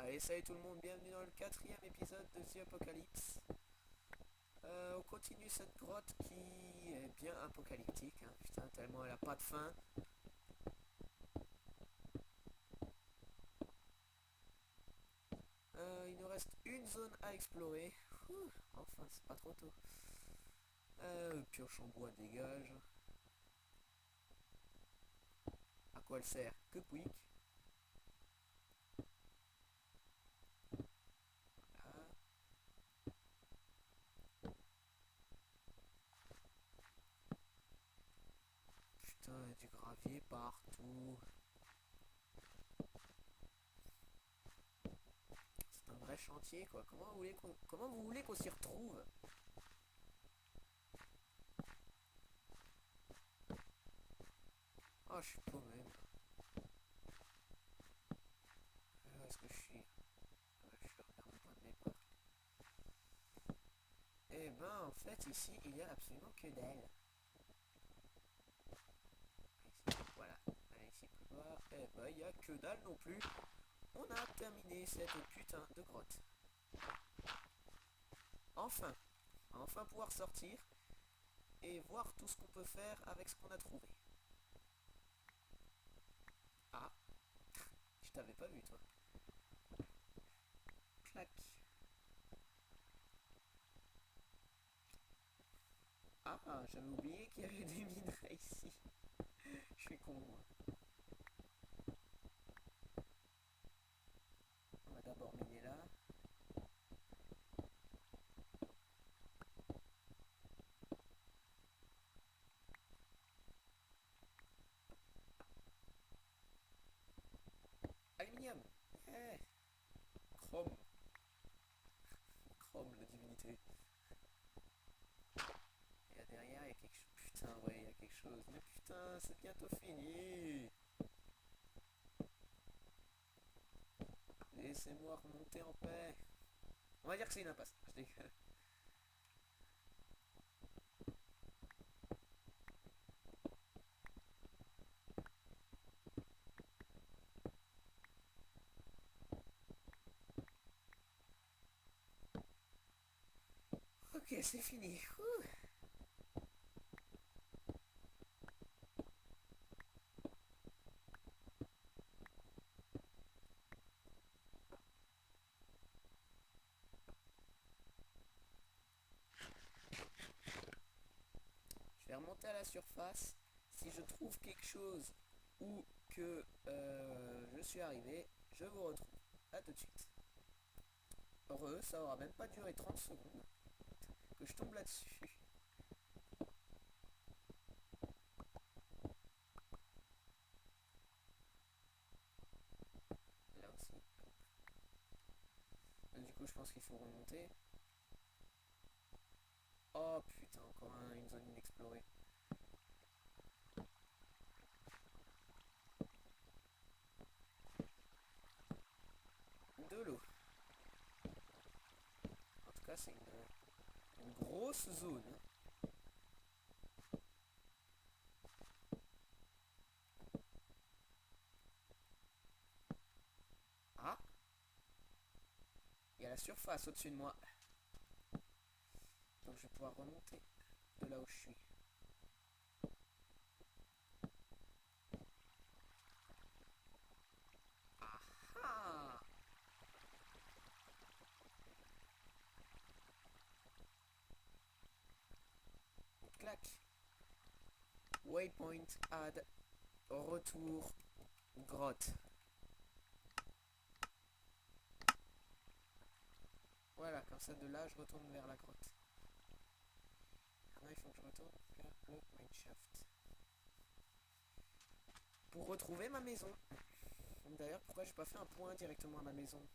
Allez, salut tout le monde, bienvenue dans le quatrième épisode de The Apocalypse. On continue cette grotte qui est bien apocalyptique, hein, putain, tellement elle a pas de fin. Il nous reste une zone à explorer. Enfin, c'est pas trop tôt. Pioche en bois dégage. À quoi elle sert? Que quick. Voilà. Putain, il y a du gravier partout. C'est un vrai chantier, quoi. Comment vous voulez qu'on s'y retrouve? Oh, je suis paumé. Où est-ce que je suis? Je regarde le point de départ. Eh ben, en fait, ici, il y a absolument que dalle. Ici, voilà. Allez, ici, plus bas. Eh ben, il y a que dalle non plus. On a terminé cette putain de grotte. Enfin. Enfin pouvoir sortir et voir tout ce qu'on peut faire avec ce qu'on a trouvé. Ah. Je t'avais pas vu, toi. Clac. Ah, j'avais oublié qu'il y avait des minerais ici. Je suis con, moi. On va d'abord miner là. Aluminium. Yeah. Chrome. Chrome, la divinité. Et là derrière, il y a quelque chose. Putain, ouais, il y a quelque chose. Mais putain, c'est bientôt fini. Laissez-moi remonter en paix. On va dire que c'est une impasse. Je déconne. Ok, c'est fini. Ouh. Je vais remonter à la surface. Si je trouve quelque chose ou que je suis arrivé, je vous retrouve. A tout de suite. Heureux, ça aura même pas duré 30 secondes que je tombe là-dessus. Là aussi. Du coup, je pense qu'il faut remonter. Oh putain, encore une zone inexplorée. De l'eau. En tout cas, c'est une grosse zone. Ah, il y a la surface au-dessus de moi. Donc je vais pouvoir remonter de là où je suis. Ah ah. Clac. Waypoint add. Retour. Grotte. Voilà, comme ça de là je retourne vers la grotte. Maintenant il faut que je retourne vers le mineshaft. Pour retrouver ma maison. D'ailleurs, pourquoi j'ai pas fait un point directement à ma maison?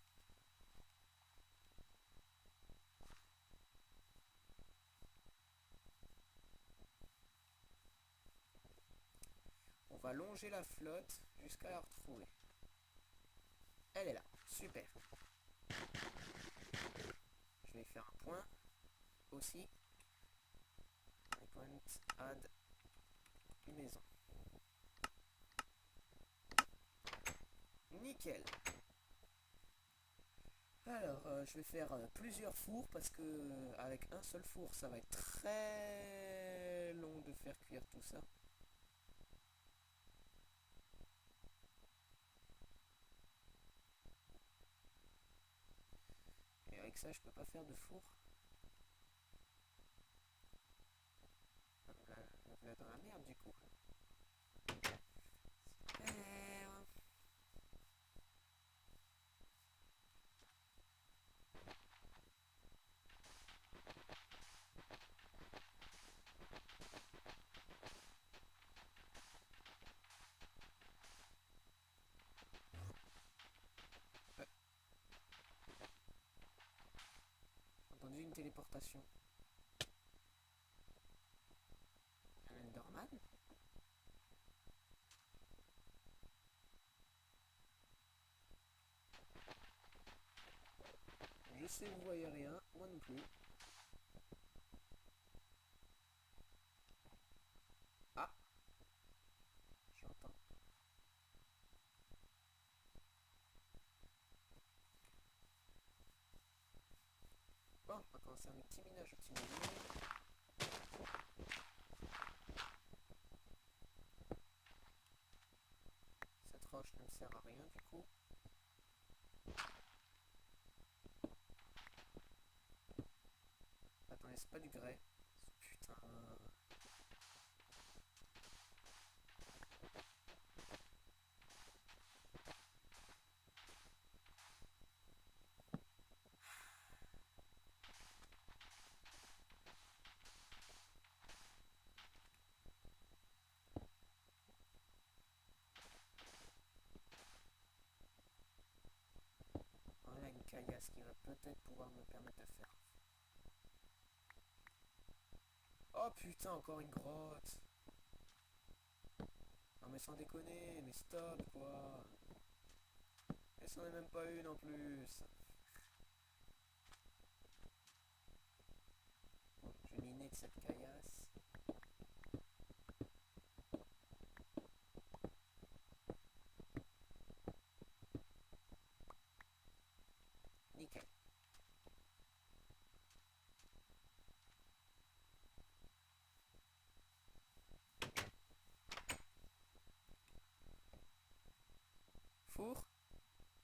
On va longer la flotte jusqu'à la retrouver. Elle est là. Super. Je vais faire un point aussi. Point add une maison. Nickel. Alors, je vais faire plusieurs fours parce que avec un seul four, ça va être très long de faire cuire tout ça. Et avec ça, je peux pas faire de four. Je vais dans la merde du coup. Super. Entendu une téléportation. Un Enderman. Je sais, vous voyez rien, moi non plus. Ah, j'entends. Bon, on va commencer un petit minage optimisé. Cette roche ne me sert à rien du coup. Attendez, c'est pas du grès. Putain. Voilà une caillasse qui va peut-être pouvoir me permettre de faire. Oh putain, encore une grotte. Non mais sans déconner, mais stop quoi. Et c'en est même pas une en plus. Bon, je vais miner de cette caillasse. Nickel. Four.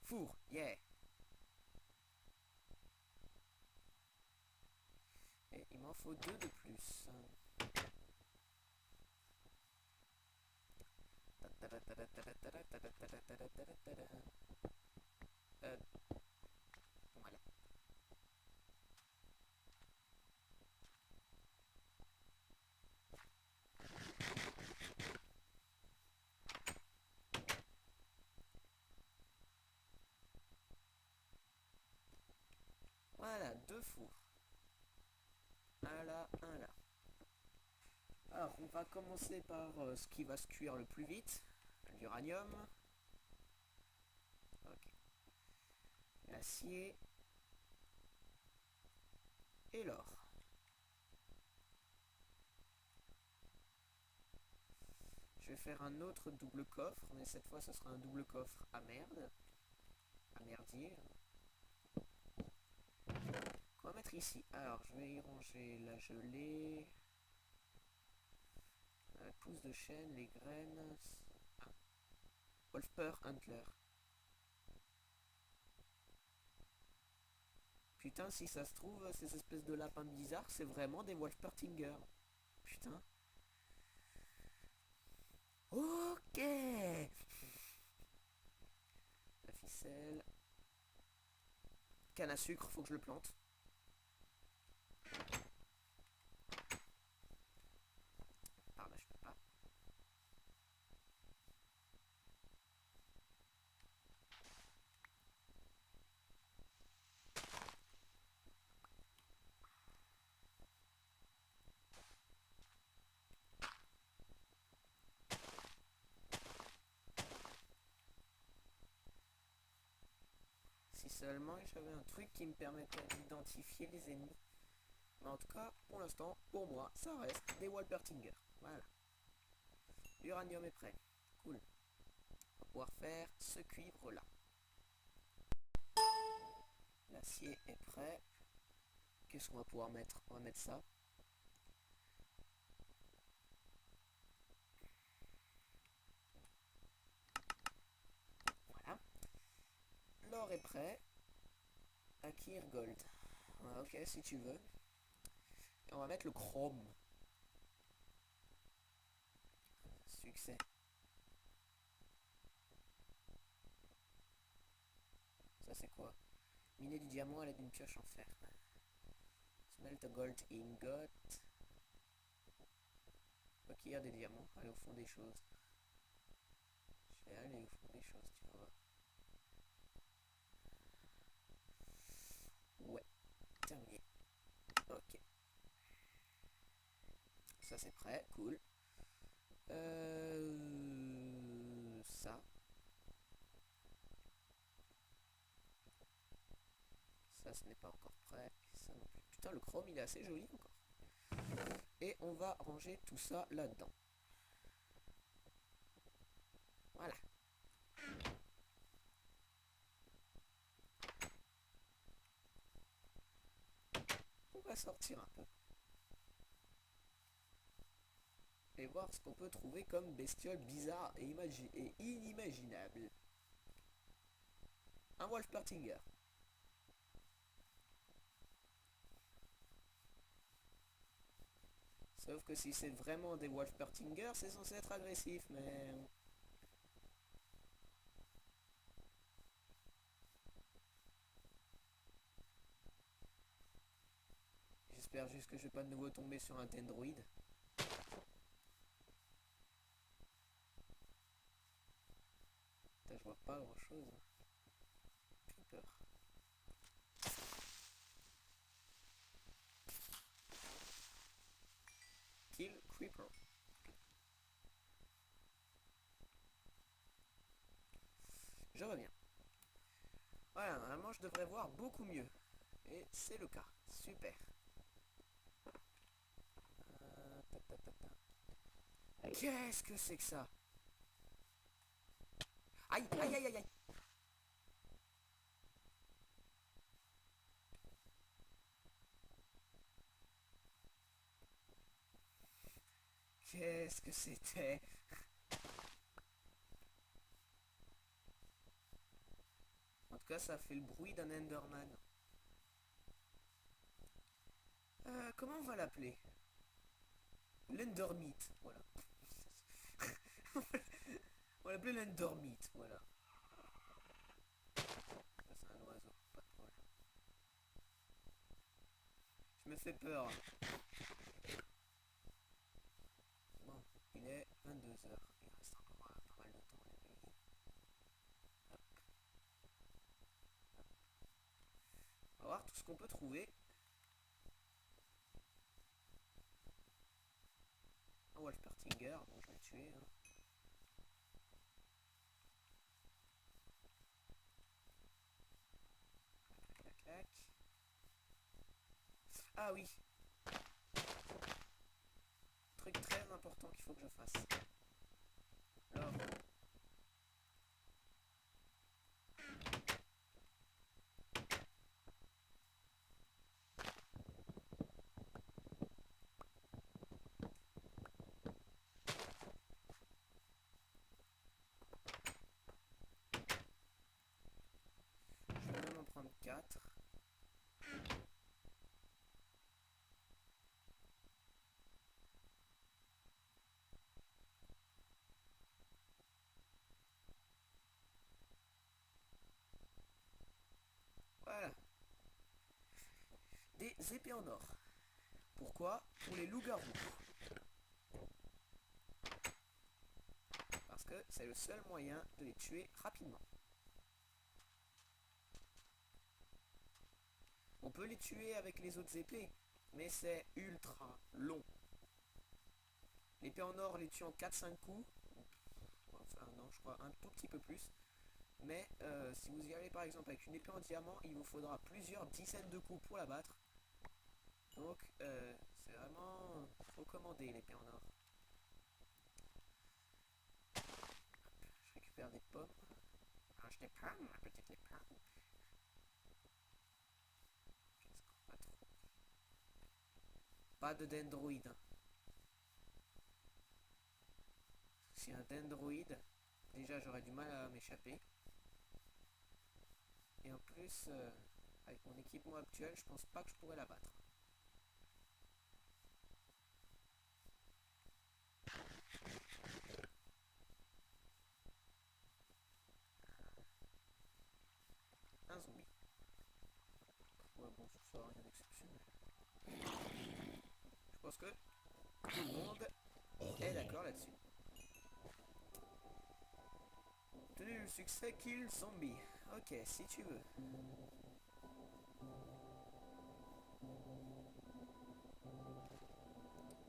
Four, yeah. Et il m'en faut deux de plus. Voilà. Voilà, deux fours. Un là, un là. Alors, on va commencer par ce qui va se cuire le plus vite. L'uranium. Ok. L'acier. Et l'or. Je vais faire un autre double coffre, mais cette fois ce sera un double coffre à merde. À merdier. On va mettre ici. Alors, je vais y ranger la gelée. La pousse de chêne, les graines. Ah. Wolfper Huntler. Putain, si ça se trouve, ces espèces de lapins bizarres, c'est vraiment des Wolfpertinger. Putain. Ok. La ficelle. Canne à sucre, faut que je le plante. Par là, je peux pas. Si seulement j'avais un truc qui me permettait d'identifier les ennemis. Mais en tout cas, pour l'instant, pour moi, ça reste des Wolpertinger. Voilà. L'uranium est prêt. Cool. On va pouvoir faire ce cuivre là. l'acier est prêt. Qu'est-ce qu'on va pouvoir mettre? On va mettre ça. Voilà. L'or est prêt. Acquire gold. Ouais, ok, si tu veux. Et on va mettre le chrome. Succès. Ça c'est quoi? Miner du diamant à l'aide d'une pioche en fer. Smelt a gold ingot. Acquérir des diamants. Aller au fond des choses. Je vais aller au fond des choses, tu vois. Ouais. Terminé. Ok. Ça c'est prêt. Cool. Ça. Ça, ce n'est pas encore prêt. Et ça non plus. Putain, le chrome, il est assez joli encore. Et on va ranger tout ça là-dedans. Voilà. On va sortir un peu. Et voir ce qu'on peut trouver comme bestiole bizarre et, inimaginable. Un Wolfpertinger. Sauf que si c'est vraiment des Wolfpertinger, c'est censé être agressif, mais... J'espère juste que je vais pas de nouveau tomber sur un Dendroid. Putain, je vois pas grand chose. Creeper. Kill Creeper. Je reviens. Voilà, normalement je devrais voir beaucoup mieux. Et c'est le cas. Super. Qu'est-ce que c'est que ça? Aïe, aïe, aïe, aïe, aïe. Qu'est-ce que c'était? En tout cas, ça fait le bruit d'un Enderman. Comment on va l'appeler? L'Endermeat, voilà. On va l'appeler l'Endermeat, voilà. Ça, c'est un oiseau, pas de problème. Je me fais peur. Bon, il est 22h. Il reste encore pas mal de temps à la nuit. Hop. On va voir tout ce qu'on peut trouver. Un Wolfpertinger, bon je vais le tuer. Hein. Clac, clac. Ah oui. Truc très important qu'il faut que je fasse. Alors. Je vais même en prendre 4. Voilà. Des épées en or. Pourquoi? Pour les loups-garous. Parce que c'est le seul moyen de les tuer rapidement. On peut les tuer avec les autres épées, mais c'est ultra long. L'épée en or les tue en 4-5 coups. Enfin non, je crois un tout petit peu plus. Mais si vous y allez par exemple avec une épée en diamant, il vous faudra plusieurs dizaines de coups pour la battre. Donc c'est vraiment recommandé l'épée en or. Je récupère des pommes. Mange des pommes, ma petite les pommes. Pas de dendroïde. Si un dendroïde, déjà j'aurais du mal à m'échapper. Et en plus, avec mon équipement actuel, je pense pas que je pourrais la battre. Un zombie. Ouais, bon, ça sera rien d'exceptionnel. Je pense que tout le monde est d'accord là-dessus. Obtenu le succès, kill zombie. Ok, si tu veux.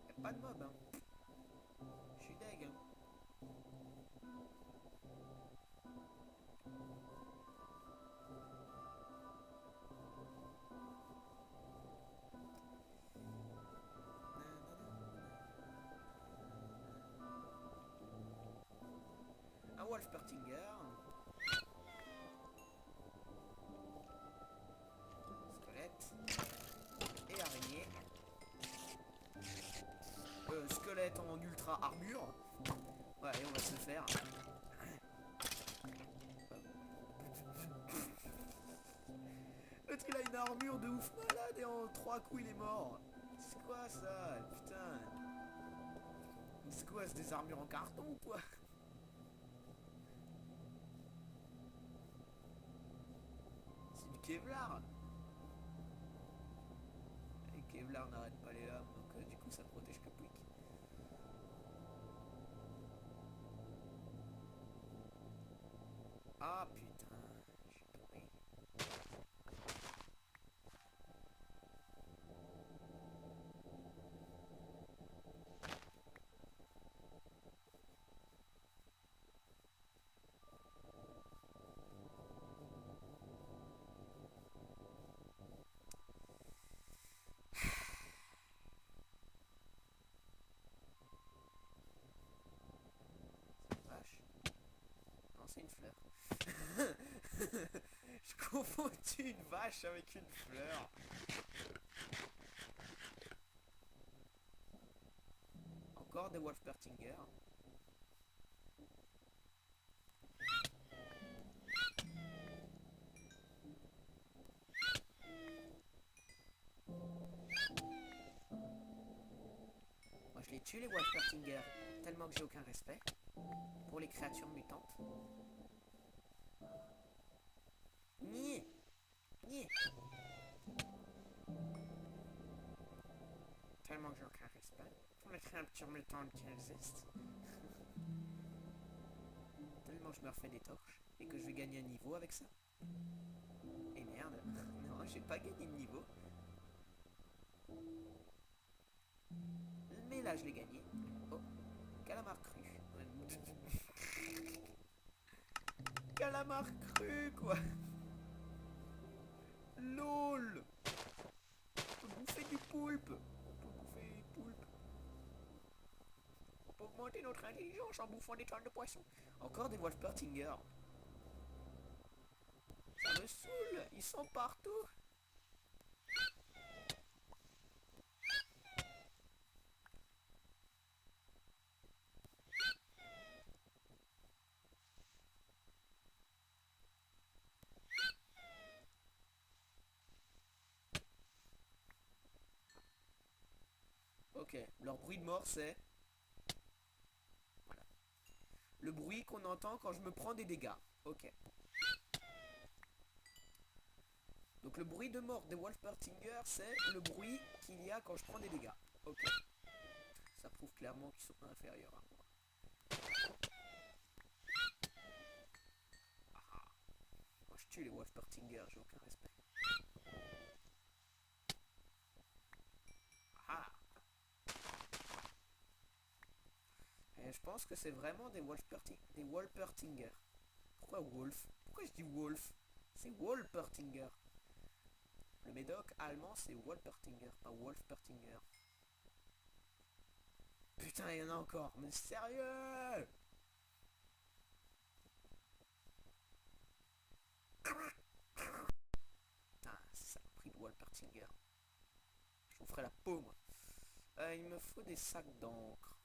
Y'a pas de mob, hein. Je suis deg, hein. Un Wolfpertinger. Squelette. Et araignée. Squelette en ultra armure. Ouais, et on va se faire. L'autre il a une armure de ouf malade et en 3 coups il est mort. C'est quoi ça? Putain. C'est quoi, c'est des armures en carton ou quoi? C'est du Kevlar. Et Kevlar n'arrête pas les lames, donc du coup ça protège que Pouic. Ah putain, je suis pourri. Vache. Non, c'est une fleur. Je confonds une vache avec une fleur. Encore des Wolfpertinger. Moi je les tue les Wolfpertinger, tellement que j'ai aucun respect pour les créatures mutantes. Nier. Nier. Tellement que j'ai aucun respect pour les créatures mutantes qui existent. Tellement que je me refais des torches et que je vais gagner un niveau avec ça. Et merde, non, j'ai pas gagné de niveau. Mais là, je l'ai gagné. Oh, calamar cru. Calamar cru, quoi. LOL. On peut bouffer du poulpe. On peut bouffer du poulpe. On peut augmenter notre intelligence en bouffant des tonnes de poissons. Encore des Wolfpertinger. Ça me saoule. Ils sont partout. Ok, leur bruit de mort c'est... Voilà. Le bruit qu'on entend quand je me prends des dégâts. Ok. Donc le bruit de mort des Wolfpertinger c'est le bruit qu'il y a quand je prends des dégâts. Ok. Ça prouve clairement qu'ils sont inférieurs à moi. Ah. Moi je tue les Wolfpertinger, j'ai aucun respect. Ah. Et je pense que c'est vraiment des Wolfpertinger. Pourquoi Wolf? Pourquoi je dis Wolf? C'est Wolfpertinger. Le médoc allemand c'est Wolfpertinger, pas Wolfpertinger. Putain, il y en a encore, mais sérieux? Putain, ça a pris de Wolfpertinger. Je vous ferai la peau, moi. Il me faut des sacs d'encre.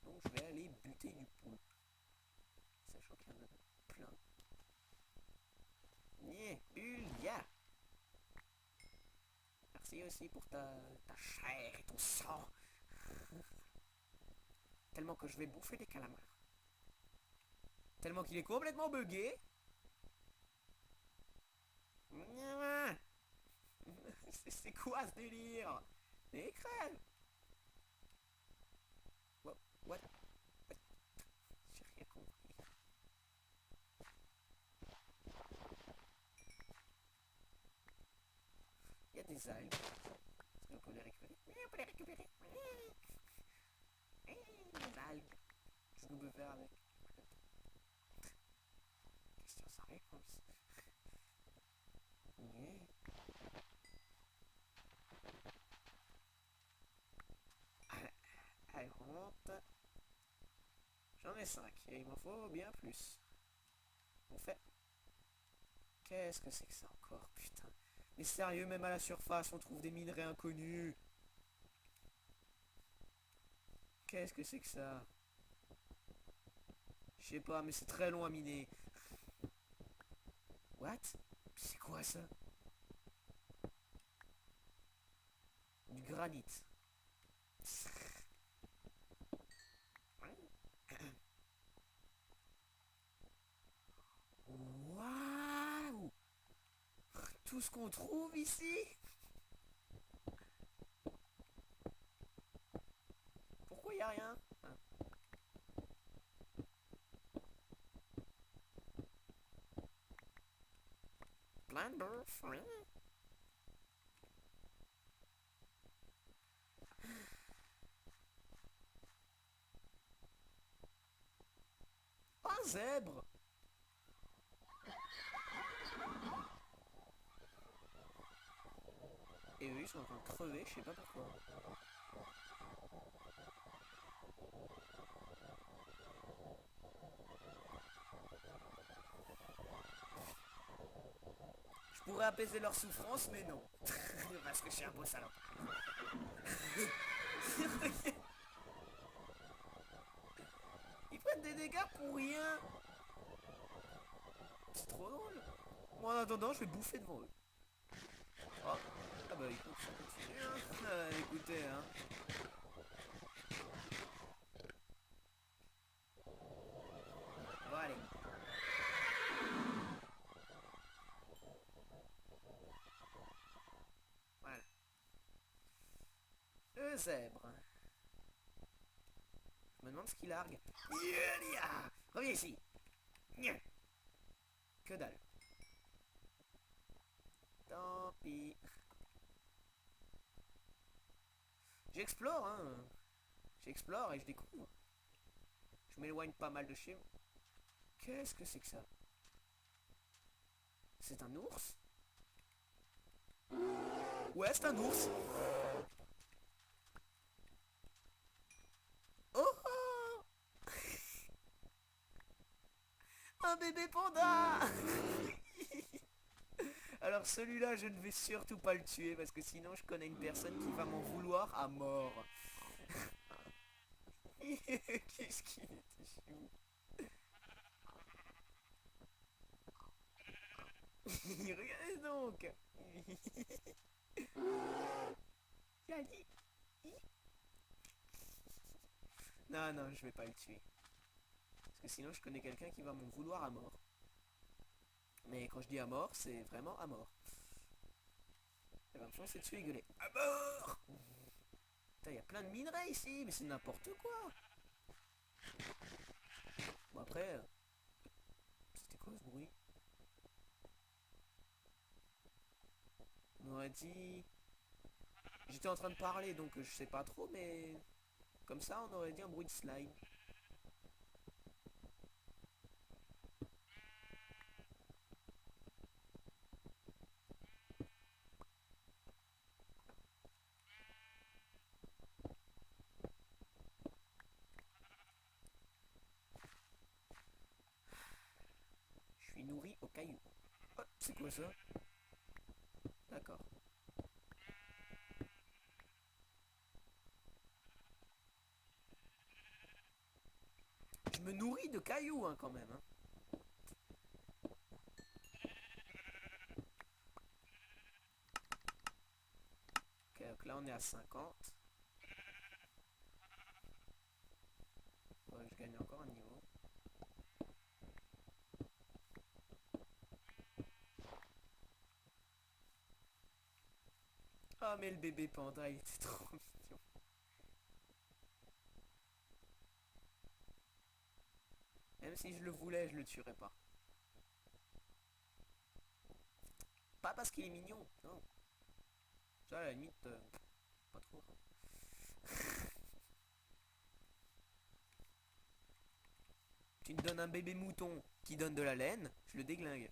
Donc je vais aller buter du poulpe. Sachant qu'il y en a plein. Nyeh, Ulia. Merci aussi pour ta chair et ton sang. Tellement que je vais bouffer des calamars. Tellement qu'il est complètement buggé. C'est quoi ce délire? Mais crève. What? What? J'ai rien compris. Il y a des algues. Est-ce qu'on peut les récupérer? Oui, on peut les récupérer. Des algues. Qu'est-ce qu'on peut faire avec? Question sans réponse. Yeah. Allez, remonte. J'en ai 5 et il m'en faut bien plus. On fait. Qu'est-ce que c'est que ça encore, putain? Mais sérieux, même à la surface, on trouve des minerais inconnus. Qu'est-ce que c'est que ça? Je sais pas, mais c'est très long à miner. What? C'est quoi ça? Du granit. Waouh! Tout ce qu'on trouve ici? Pourquoi y a rien? Plein de bouffe, oui. Un zèbre! Et eux, ils sont en train de crever, je sais pas pourquoi. Je pourrais apaiser leur souffrance, mais non. Parce que je suis un beau salopard. Ils prennent des dégâts pour rien. C'est trop drôle. Moi, en attendant, je vais bouffer devant eux. Oh. Ah bah écoute, ça continue. Hein. Écoutez, hein. Bon, allez. Voilà. Le zèbre. Je me demande ce qu'il largue. Reviens ici. Que dalle. Tant pis. J'explore, hein. J'explore et je découvre. Je m'éloigne pas mal de chez moi. Qu'est-ce que c'est que ça? C'est un ours? Ouais, c'est un ours. Oh, oh. Un bébé panda. Alors celui-là, je ne vais surtout pas le tuer parce que sinon je connais une personne qui va m'en vouloir à mort. Qu'est-ce qu'il était chou. Regardez donc. Non, non, je vais pas le tuer. Parce que sinon je connais quelqu'un qui va m'en vouloir à mort. Mais quand je dis à mort, c'est vraiment à mort. Elle va me foncer dessus et gueuler. À mort! Putain, y a plein de minerais ici, mais c'est n'importe quoi. Bon après, c'était quoi ce bruit? On aurait dit... J'étais en train de parler, donc je sais pas trop, mais... Comme ça, on aurait dit un bruit de slime. Je suis nourri au caillou. Oh, c'est quoi ça? D'accord. me nourris de cailloux, hein, quand même. Hein. Ok, donc là on est à 50. Ouais, je gagne encore un niveau. Ah, mais le bébé panda, il était trop mignon. Même si je le voulais, je le tuerais pas. Pas parce qu'il est mignon, non. Ça, à la limite, pas trop. Tu me donnes un bébé mouton qui donne de la laine, je le déglingue.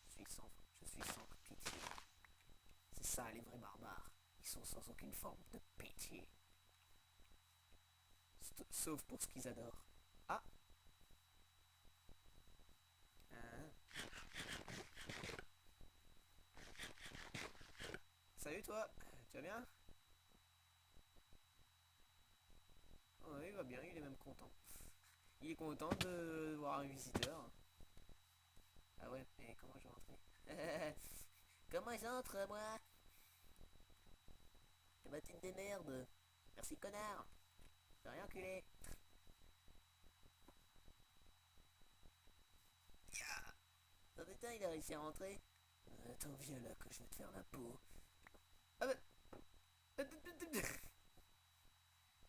Je suis sans pitié. C'est ça les vrais barbares. Ils sont sans aucune forme de pitié. Sauf pour ce qu'ils adorent. Ah, hein. Salut toi, tu vas bien? Oh, il va bien, il est même content. Il est content de voir un visiteur. Ah ouais, mais comment je vais rentrer? Comment j'entre moi? Bah tu te démerdes. Merci connard. J'ai rien enculé. Oh putain, il a réussi à rentrer. Attends, viens là que je vais te faire la peau. Ah bah...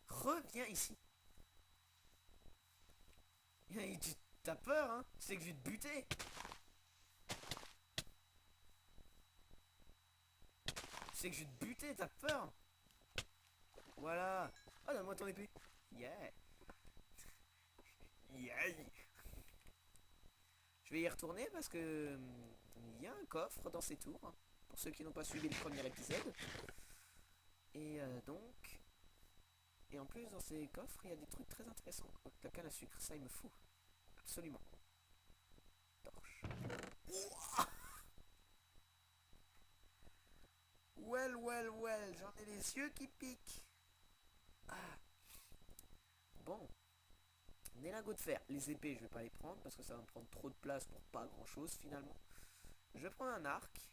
Reviens ici. T'as peur, hein? Tu sais que je vais te buter. Tu sais que je vais te buter, t'as peur. Voilà. Oh, donne-moi ton épée. Yeah. Yeah. Je vais y retourner parce que il y a un coffre dans ces tours. Pour ceux qui n'ont pas suivi le premier épisode. Et donc... Et en plus, dans ces coffres, il y a des trucs très intéressants. La canne à sucre, ça, il me fout. Absolument. Torche. Well, well, well, j'en ai les yeux qui piquent. Ah. Bon. Des lingots de fer. Les épées, je vais pas les prendre parce que ça va me prendre trop de place pour pas grand chose finalement. Je prends un arc.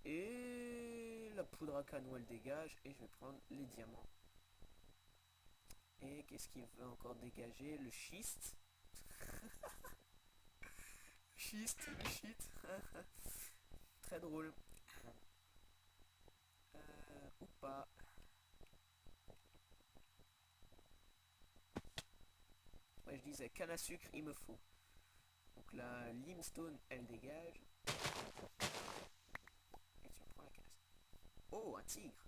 Et la poudre à canon, elle dégage. Et je vais prendre les diamants. Et qu'est-ce qu'il veut encore dégager? Le schiste. Schiste, le shit. Très drôle. Ou pas. Ouais, je disais canne à sucre, il me faut. Donc la limestone, elle dégage. Et tu me prends la canne à sucre. Oh, un tigre.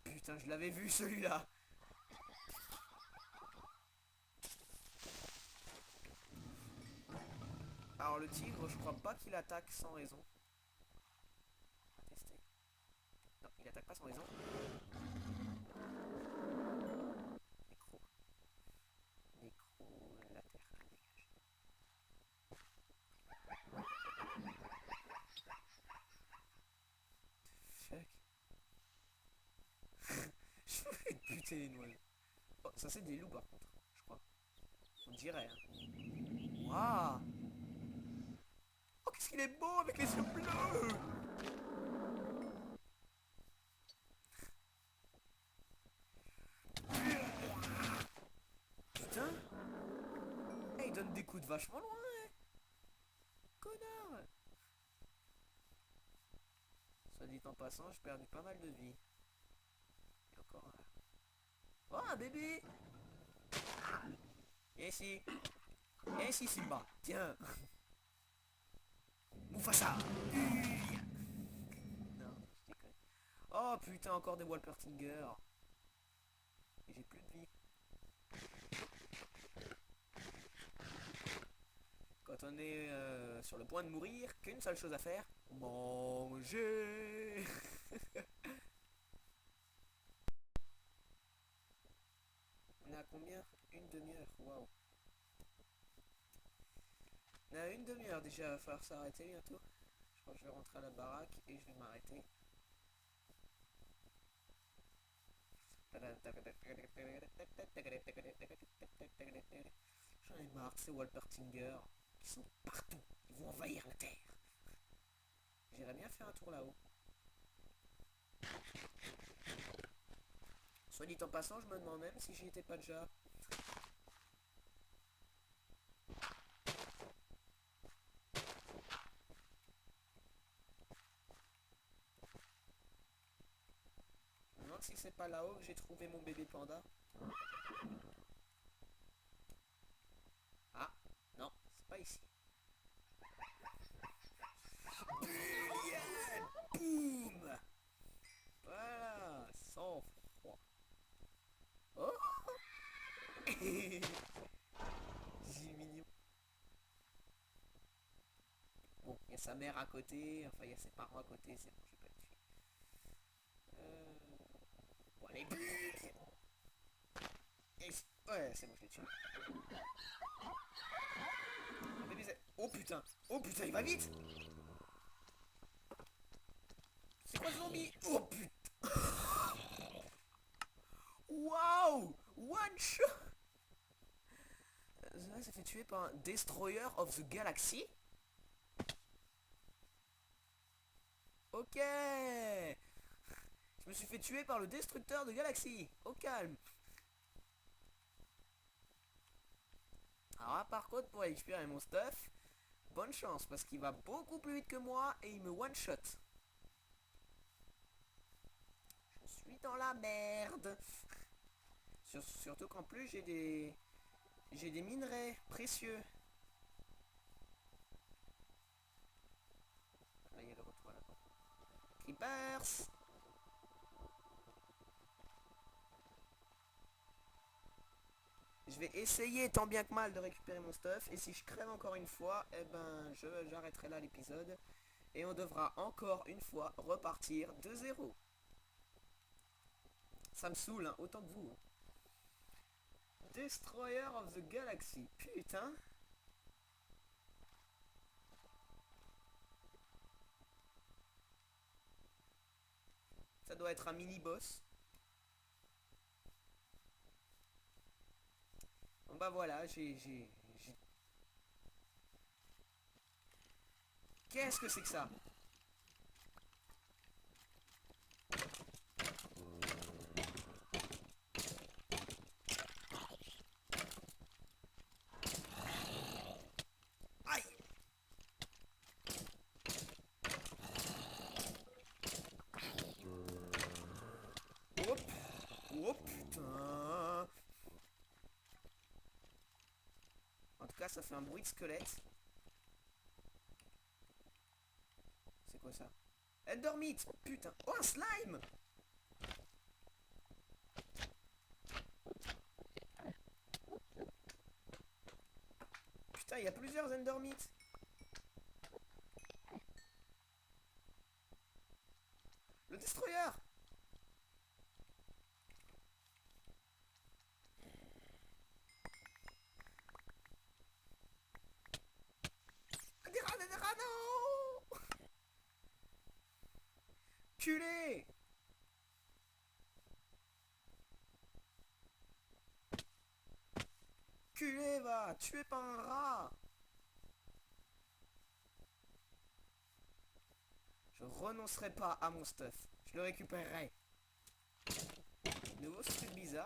Putain, je l'avais vu celui-là. Alors le tigre, je crois pas qu'il attaque sans raison. On va tester. Non, il attaque pas sans raison. Nécro. Nécro, la terre, elle dégage. Fuck. Je vais te buter les noises. Oh, ça c'est des loups par contre, je crois. On dirait. Hein. Waouh. Oh, qu'est-ce qu'il est beau avec les yeux bleus. Putain. Eh, il donne des coups de vachement loin, hein. Connard. Soit dit en passant, j'ai perdu pas mal de vie. Et encore... Oh, un bébé. Viens ici. Viens ici, Simba. Tiens. Mufasa. Non, je déconne. Oh putain, encore des Walpertinger. Et j'ai plus de vie. Quand on est sur le point de mourir, qu'une seule chose à faire, manger. On est à combien? Une demi-heure, waouh. On est à une demi-heure déjà, il va falloir s'arrêter bientôt. quand je vais rentrer à la baraque et je vais m'arrêter. J'en ai marre de ces Walpertinger qui sont partout. Ils vont envahir la Terre. J'irais bien faire un tour là-haut. Soit dit en passant, je me demande même si j'y étais pas déjà. Je me demande si c'est pas là-haut que j'ai trouvé mon bébé panda. Ah, non, c'est pas ici. Bullion! Boum! Voilà, sans froid. Oh! C'est mignon. Bon, il y a sa mère à côté, enfin il y a ses parents à côté, c'est bon, je vais pas le tuer. Bon, allez, bulles! Ouais, c'est bon, je l'ai tué. Un bébé, oh putain! Oh putain, il va vite! C'est quoi ce zombie? Oh putain! Waouh! One shot! Ça s'est fait tuer par un Destroyer of the Galaxy? Ok! Je me suis fait tuer par le destructeur de galaxies. Au calme. Alors là, par contre, pour récupérer mon stuff, bonne chance parce qu'il va beaucoup plus vite que moi et il me one shot. Je suis dans la merde. Surtout qu'en plus j'ai des minerais précieux. Là, il y a le retour là-bas. Creepers. Je vais essayer tant bien que mal de récupérer mon stuff. Et si je crève encore une fois, eh ben j'arrêterai là l'épisode. Et on devra encore une fois repartir de zéro. Ça me saoule, hein, autant que vous. Destroyer of the Galaxy. Putain. Ça doit être un mini-boss. Bon bah voilà, Qu'est-ce que c'est que ça? Aïe! Hop! Oh putain! En tout cas, ça fait un bruit de squelette. C'est quoi ça? Endermite! Putain! Oh, un slime! Putain, il y a plusieurs Endermites! Le destroyer! Des rats, non! Culé! Culé, va! Tué par un rat! Je renoncerai pas à mon stuff. Je le récupérerai. Nouveau truc bizarre.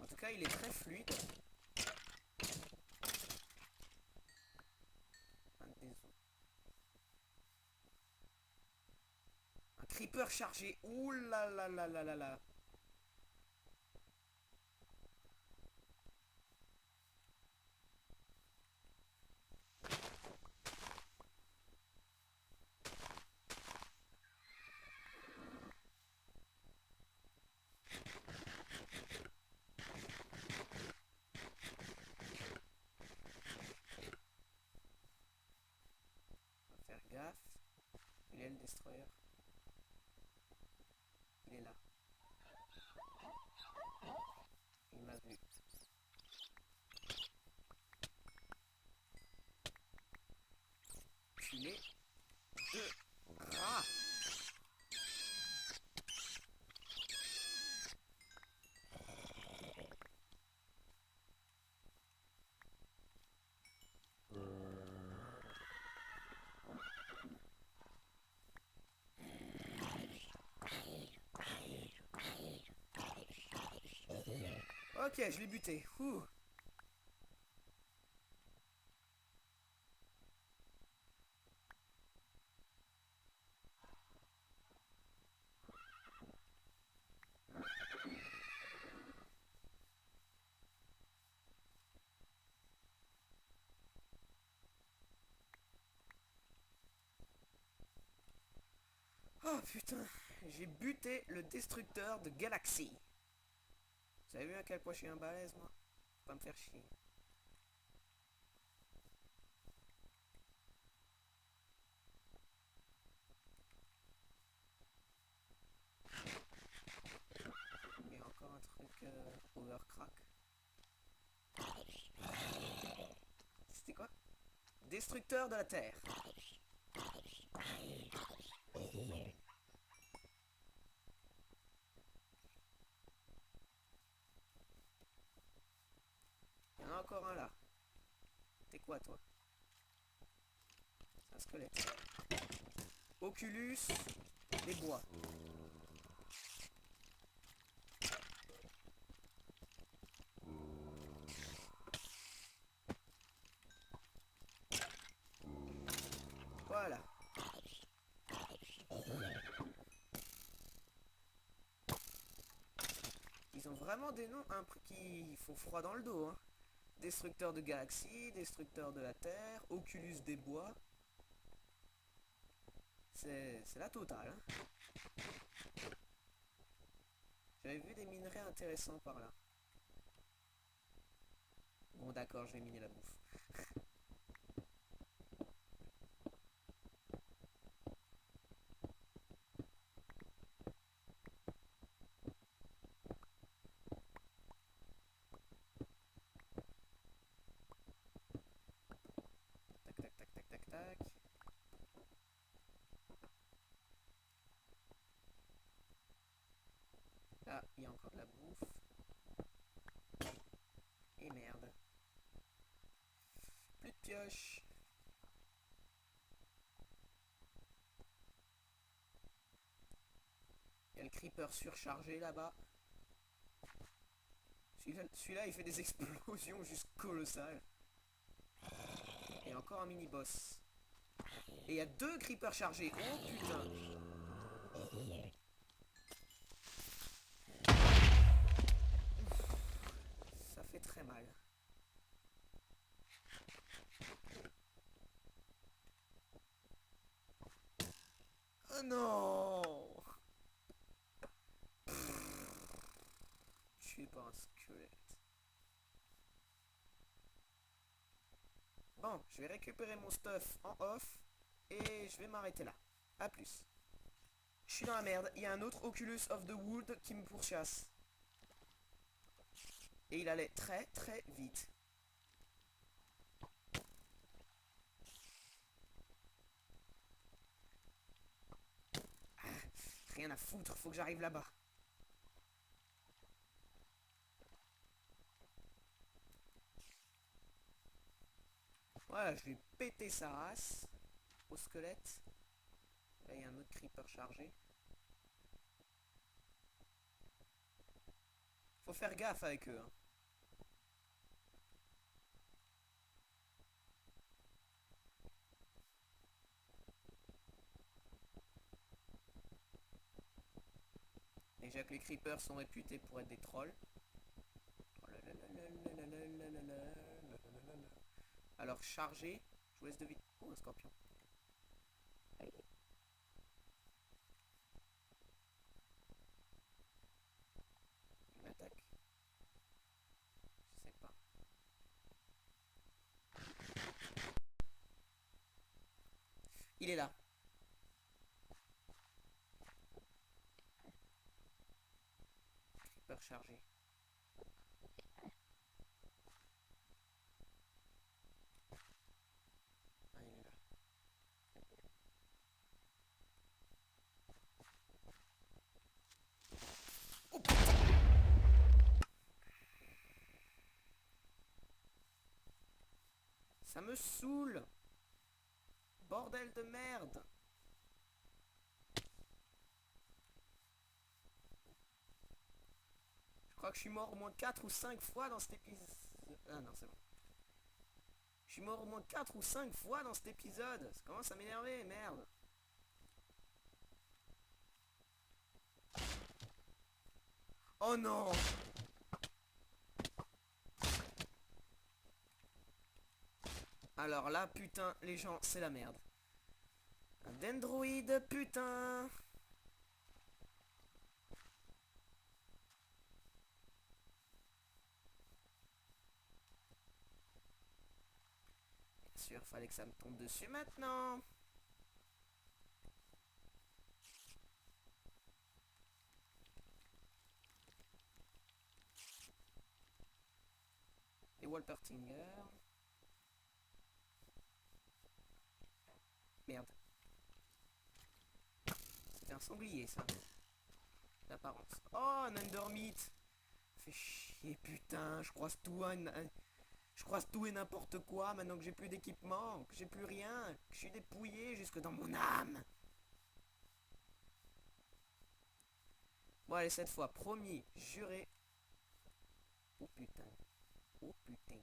En tout cas, il est très fluide. Un creeper chargé. Ouh là là là là là là. On va faire gaffe. Il est le destroyer. Il est là. Il m'a vu. Culé de rat. Ok, je l'ai buté. Ouh. Oh putain, j'ai buté le destructeur de galaxies. Vous avez vu à quel point je suis un balèze, moi? Faut pas me faire chier. Il y a encore un truc overcrack. C'était quoi? Destructeur de la Terre. Il y en a encore un là. T'es quoi toi? C'est un squelette. Oculus des bois. Voilà. Ils ont vraiment des noms qui font froid dans le dos, hein. Destructeur de galaxies, destructeur de la Terre, Oculus des bois. C'est la totale, hein. J'avais vu des minerais intéressants par là. Bon d'accord, je vais miner la bouffe. Tac tac tac tac tac tac. Là, il y a encore de la bouffe. Et merde. Plus de pioches. Il y a le creeper surchargé là-bas. Celui-là, il fait des explosions juste colossales. Et encore un mini-boss. Et il y a 2 creepers chargés. Oh putain. Ça fait très mal. Oh non. Tué par un squelette. Bon, je vais récupérer mon stuff en off. Et je vais m'arrêter là. A plus. Je suis dans la merde. Il y a un autre Oculus of the Wood qui me pourchasse. Et il allait très très vite. Ah, rien à foutre, faut que j'arrive là-bas. Voilà, je vais péter sa race au squelette. Là, il y a un autre creeper chargé. Faut faire gaffe avec eux, hein. Déjà que les creepers sont réputés pour être des trolls. Alors chargé, je vous laisse deviner. Oh, un scorpion. Il m'attaque. Je sais pas. Il est là. Creeper chargé. Ça me saoule. Bordel de merde. Je crois que je suis mort au moins 4 ou 5 fois dans cet épisode. Ah non, c'est bon. Je suis mort au moins 4 ou 5 fois dans cet épisode. Ça commence à m'énerver, merde. Oh non! Alors là, putain, les gens, c'est la merde. Un dendroïde, putain! Bien sûr, fallait que ça me tombe dessus maintenant. Et Walpertinger. Merde. C'était un sanglier, ça. D'apparence. Oh, un Endermeat. Fait chier, putain. Je croise tout et n'importe quoi maintenant que j'ai plus d'équipement, que j'ai plus rien, que je suis dépouillé jusque dans mon âme. Bon, allez, cette fois, promis, juré. Oh putain. Oh putain.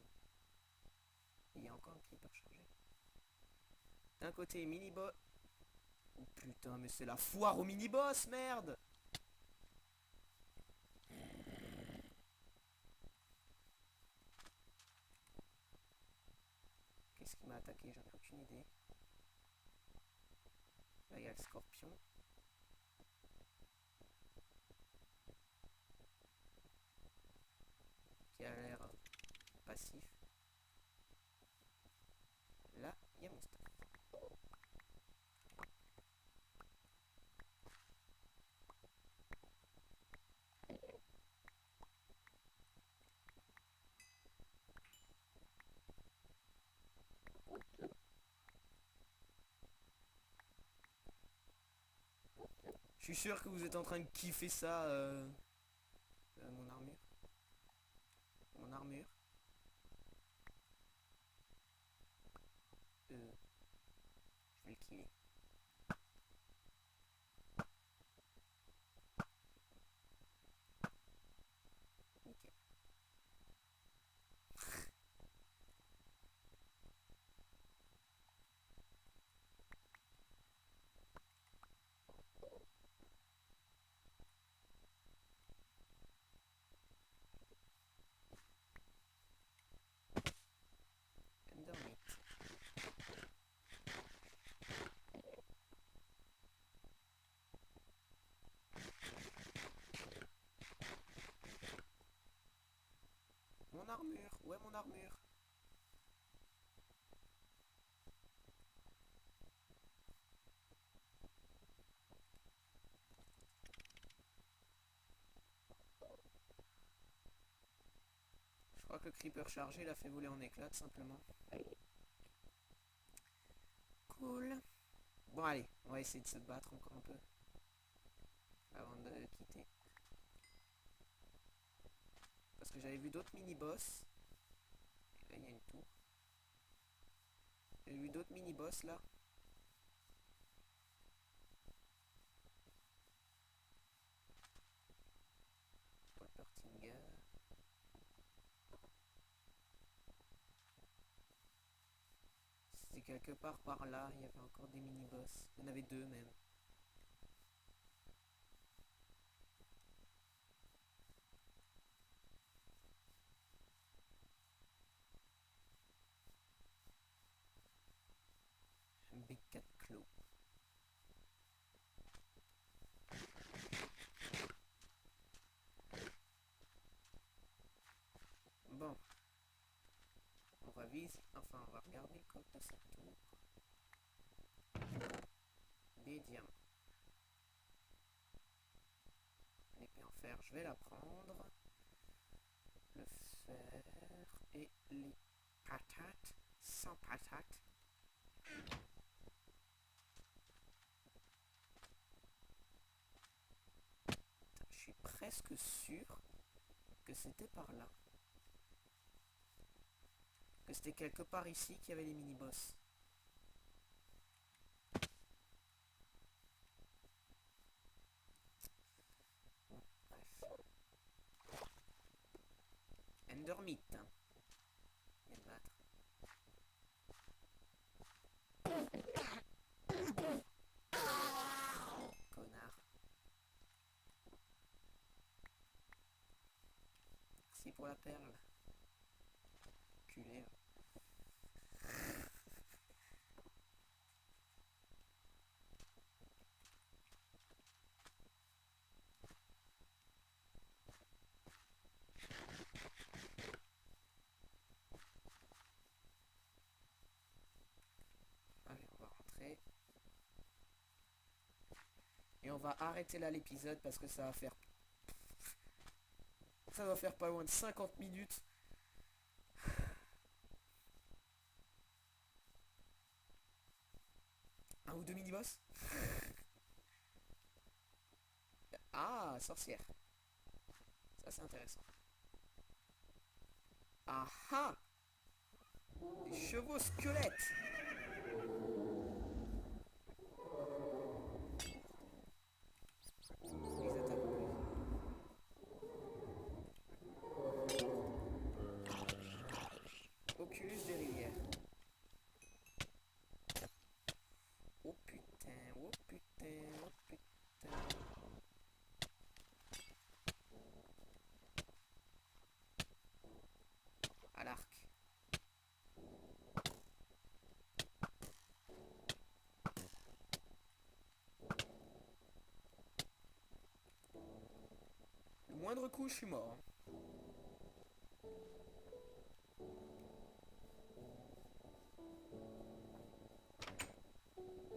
Il y a encore un creeper chargé. D'un côté, mini-boss. Oh putain, mais c'est la foire au mini-boss, merde! Qu'est-ce qui m'a attaqué? J'en ai aucune idée. Là, il y a le scorpion. Qui a l'air passif. Là, il y a mon stuff. Je suis sûr que vous êtes en train de kiffer ça. Mon armure. Mon armure. Je vais le killer. Nickel. Endermeat. Mon armure. Où est mon armure? Je crois que le creeper chargé l'a fait voler en éclats, tout simplement. Cool. Bon, allez, on va essayer de se battre encore un peu. Avant de quitter. Parce que j'avais vu d'autres mini-boss. Là, il y a une tour. J'ai vu d'autres mini-boss, là. Wolpertinger. C'était quelque part par là, il y avait encore des mini-boss. Il y en avait deux même. Un Big Cat Claw. Bon. On va viser. Enfin, on va regarder le code de cette tour. Des diamants. L'épée en fer, je vais la prendre. Le fer et les patates. Sans patates. Je suis presque sûr que c'était par là. que c'était quelque part ici qu'il y avait les mini-boss. Bref. Endermite. Hein. Viens te battre. Connard. Merci pour la perle. Culé. Allez, on va rentrer. Et on va arrêter là l'épisode parce que ça va faire... Ça va faire pas loin de 50 minutes. Un ou deux mini-boss. Ah, sorcière. Ça c'est intéressant. Ah ah. Des chevaux squelettes. Ils attaquent plus. Oculus des rivières. Oh putain, oh putain, oh putain. À l'arc. Le moindre coup, je suis mort.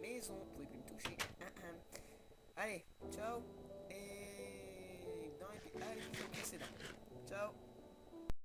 Maison, vous pouvez plus me toucher. Allez, ciao. Et dans l'épisode précédent. Ciao.